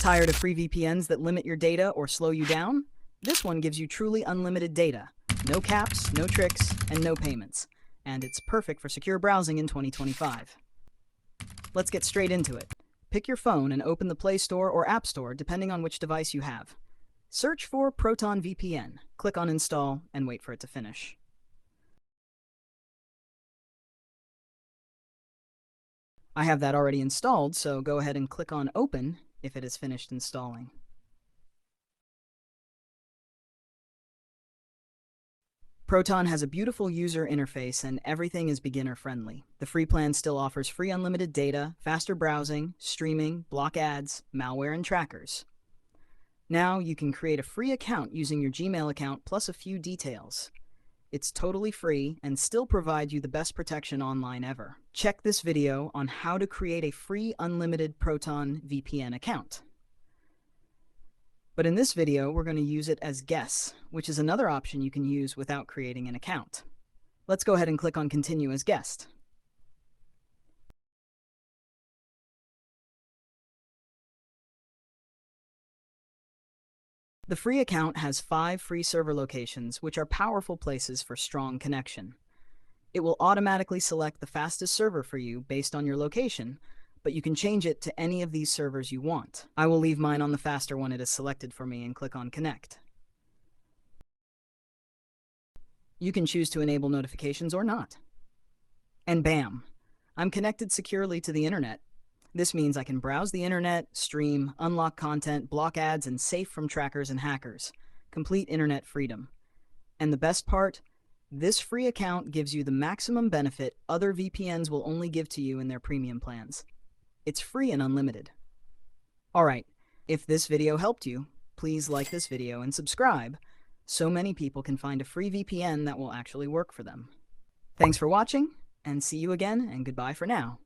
Tired of free VPNs that limit your data or slow you down? This one gives you truly unlimited data. No caps, no tricks, and no payments. And it's perfect for secure browsing in 2025. Let's get straight into it. Pick your phone and open the Play Store or App Store depending on which device you have. Search for Proton VPN, click on Install, and wait for it to finish. I have that already installed, so go ahead and click on Open if it is finished installing. Proton has a beautiful user interface and everything is beginner-friendly. The free plan still offers free unlimited data, faster browsing, streaming, block ads, malware, and trackers. Now you can create a free account using your Gmail account plus a few details. It's totally free and still provide you the best protection online ever. Check this video on how to create a free unlimited Proton VPN account. But in this video, we're going to use it as guests, which is another option you can use without creating an account. Let's go ahead and click on Continue as Guest. The free account has 5 free server locations, which are powerful places for strong connection. It will automatically select the fastest server for you based on your location, but you can change it to any of these servers you want. I will leave mine on the faster one it is selected for me and click on Connect. You can choose to enable notifications or not. And bam! I'm connected securely to the internet. This means I can browse the internet, stream, unlock content, block ads, and safe from trackers and hackers. Complete internet freedom. And the best part? This free account gives you the maximum benefit other VPNs will only give to you in their premium plans. It's free and unlimited. Alright, if this video helped you, please like this video and subscribe so many people can find a free VPN that will actually work for them. Thanks for watching, and see you again, and goodbye for now.